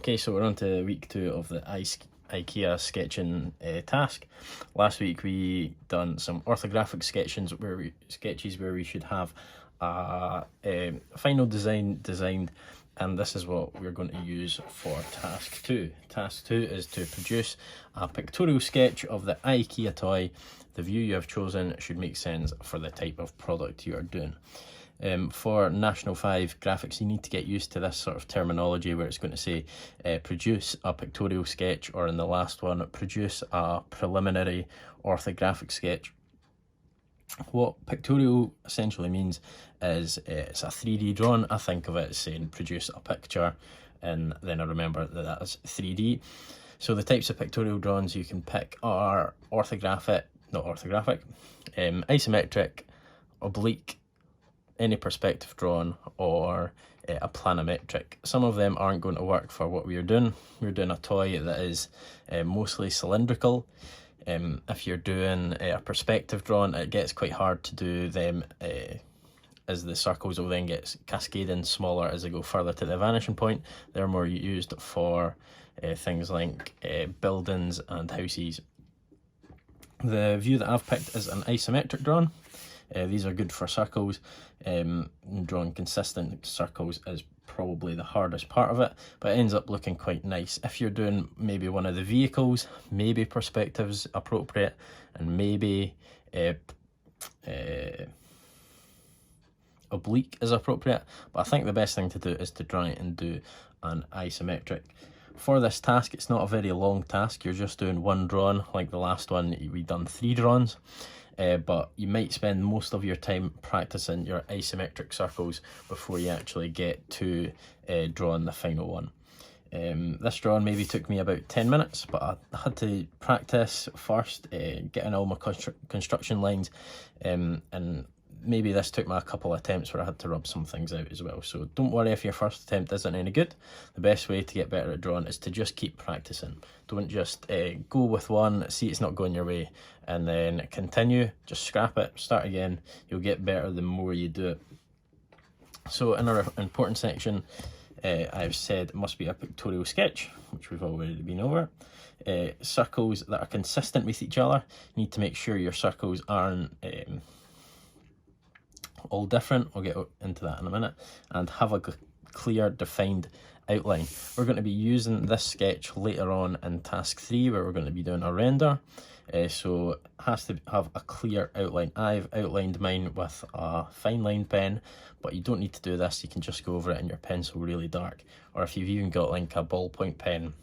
Okay, so we're on to week 2 of the IKEA sketching task. Last week we done some orthographic sketches where we should have a final design designed, and this is what we're going to use for task 2. Task 2 is to produce a pictorial sketch of the IKEA toy. The view you have chosen should make sense for the type of product you are doing. For National 5 graphics, you need to get used to this sort of terminology where it's going to say produce a pictorial sketch, or in the last one, produce a preliminary orthographic sketch. What pictorial essentially means is it's a 3D drawing. I think of it as saying produce a picture, and then I remember that that's 3D. So the types of pictorial drawings you can pick are isometric, oblique, any perspective drawn, or a planimetric. Some of them aren't going to work for what we're doing. We're doing a toy that is mostly cylindrical. If you're doing a perspective drawing, it gets quite hard to do them as the circles will then get cascading smaller as they go further to the vanishing point. They're more used for things like buildings and houses. The view that I've picked is an isometric drawing. These are good for circles. Drawing consistent circles is probably the hardest part of it, but it ends up looking quite nice. If you're doing maybe one of the vehicles, maybe perspective's appropriate, and maybe oblique is appropriate, but I think the best thing to do is to try and do an isometric. For this task, it's not a very long task. You're just doing one drawing. Like the last one, we done 3 drawings. But you might spend most of your time practicing your isometric circles before you actually get to drawing the final one. This drawing maybe took me about 10 minutes, but I had to practice first, getting all my construction lines, and maybe this took me a couple of attempts where I had to rub some things out as well. So don't worry if your first attempt isn't any good. The best way to get better at drawing is to just keep practicing. Don't just go with one, see it's not going your way, and then continue. Just scrap it, start again. You'll get better the more you do it. So in our important section, I've said it must be a pictorial sketch, which we've already been over. Circles that are consistent with each other. You need to make sure your circles aren't all different. I'll get into that in a minute. And have a clear defined outline. We're going to be using this sketch later on in task 3, where we're going to be doing a render, so it has to have a clear outline. I've outlined mine with a fine line pen, but you don't need to do this. You can just go over it in your pencil really dark, or if you've even got like a ballpoint pen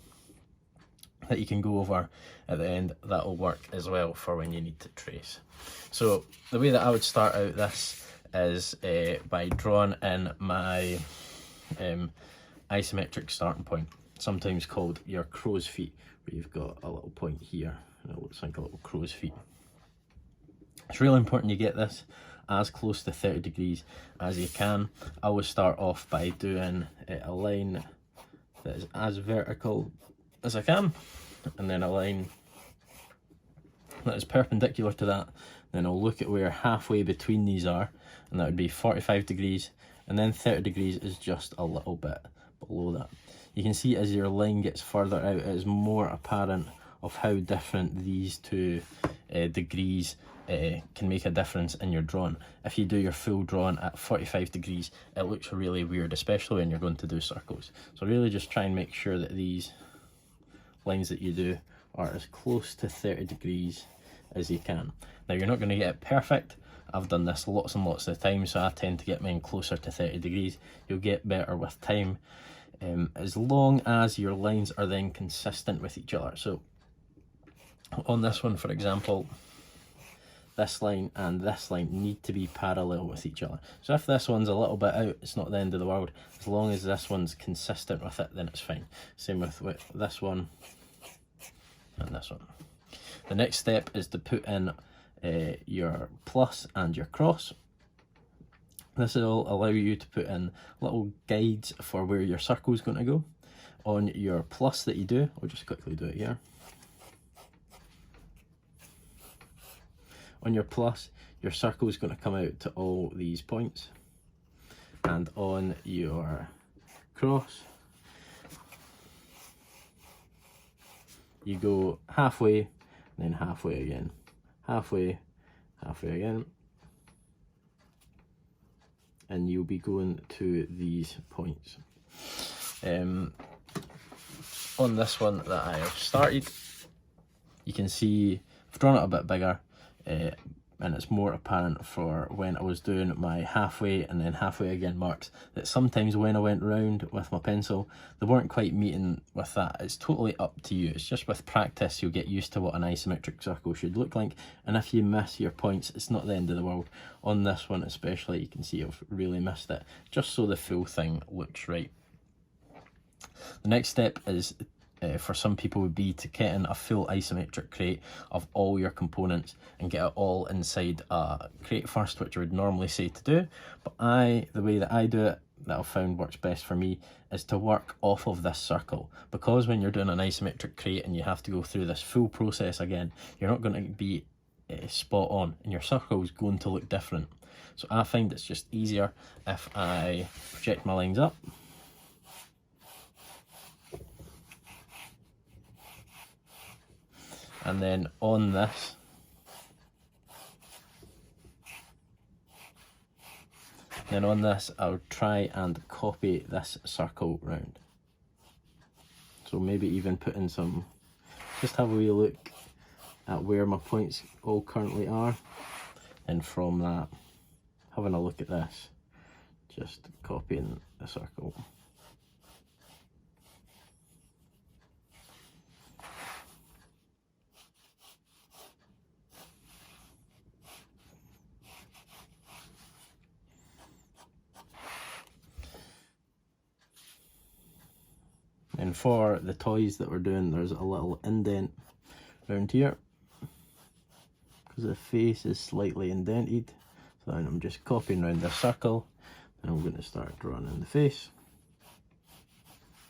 that you can go over at the end, that'll work as well for when you need to trace. So the way that I would start out this is by drawing in my isometric starting point, sometimes called your crow's feet, where you've got a little point here and it looks like a little crow's feet. It's really important you get this as close to 30 degrees as you can. I always start off by doing a line that is as vertical as I can, and then a line that is perpendicular to that. Then I'll look at where halfway between these are, and that would be 45 degrees, and then 30 degrees is just a little bit below that. You can see as your line gets further out, it is more apparent of how different these two degrees can make a difference in your drawing. If you do your full drawing at 45 degrees, it looks really weird, especially when you're going to do circles. So really just try and make sure that these lines that you do are as close to 30 degrees as you can. Now you're not going to get it perfect. I've done this lots and lots of times, so I tend to get mine closer to 30 degrees. You'll get better with time, as long as your lines are then consistent with each other. So on this one, for example, this line and this line need to be parallel with each other. So if this one's a little bit out, it's not the end of the world. As long as this one's consistent with it, then it's fine. Same with this one and this one. The next step is to put in your plus and your cross. This will allow you to put in little guides for where your circle is going to go. On your plus that you do, I'll just quickly do it here. On your plus, your circle is going to come out to all these points, and on your cross, you go halfway, then halfway again, halfway, halfway again, and you'll be going to these points. On this one that I have started, you can see I've drawn it a bit bigger, and it's more apparent for when I was doing my halfway and then halfway again marks, that sometimes when I went round with my pencil, they weren't quite meeting with that. It's totally up to you. It's just with practice you'll get used to what an isometric circle should look like, and if you miss your points, it's not the end of the world. On this one especially, you can see I've really missed it, just so the full thing looks right. The next step is, for some people, would be to get in a full isometric crate of all your components and get it all inside a crate first, which I would normally say to do. But the way that I do it, that I've found works best for me, is to work off of this circle. Because when you're doing an isometric crate and you have to go through this full process again, you're not going to be spot on, and your circle is going to look different. So I find it's just easier if I project my lines up, and then on this, I'll try and copy this circle round. So maybe even put in some, just have a wee look at where my points all currently are, and from that, having a look at this, just copying the circle. And for the toys that we're doing, there's a little indent around here because the face is slightly indented. So then I'm just copying around this circle, and I'm going to start drawing in the face.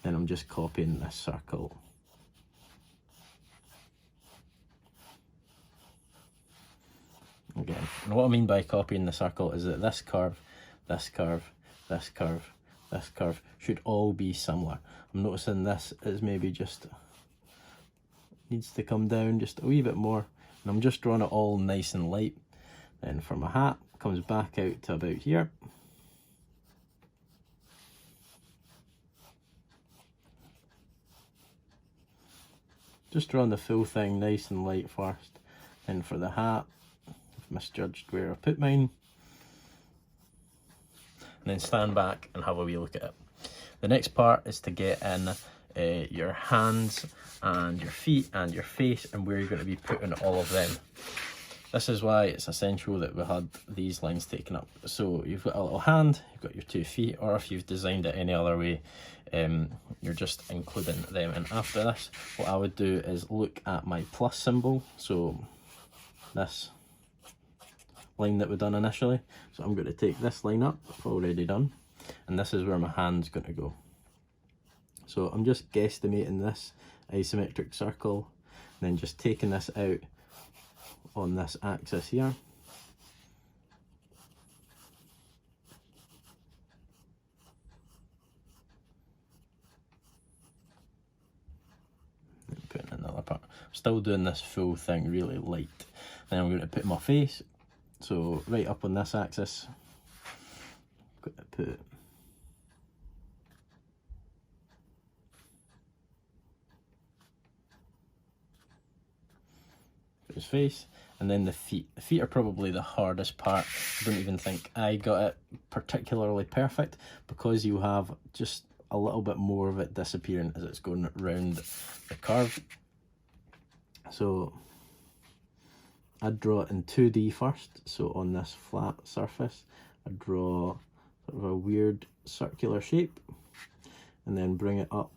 Then I'm just copying this circle. Again, and what I mean by copying the circle is that this curve, this curve, this curve, this curve should all be similar. I'm noticing this is maybe just needs to come down just a wee bit more, and I'm just drawing it all nice and light. Then for my hat, it comes back out to about here. Just drawing the full thing nice and light first. Then for the hat, I've misjudged where I put mine. And then stand back and have a wee look at it. The next part is to get in your hands and your feet and your face and where you're going to be putting all of them. This is why it's essential that we had these lines taken up. So you've got a little hand, you've got your 2 feet, or if you've designed it any other way, you're just including them. And after this, what I would do is look at my plus symbol, so this line that we've done initially. So I'm going to take this line up, I've already done, and this is where my hand's going to go. So I'm just guesstimating this isometric circle, and then just taking this out on this axis here. And putting another part. Still doing this full thing really light. Then I'm going to put my face, so right up on this axis, I'm going to put his face, and then the feet. The feet are probably the hardest part. I don't even think I got it particularly perfect, because you have just a little bit more of it disappearing as it's going round the curve. So I'd draw it in 2D first. So on this flat surface, I'd draw sort of a weird circular shape, and then bring it up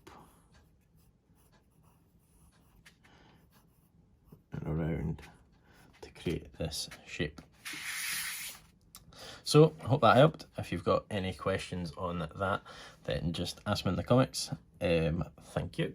and around to create this shape. So I hope that helped. If you've got any questions on that, then just ask me in the comments. Thank you.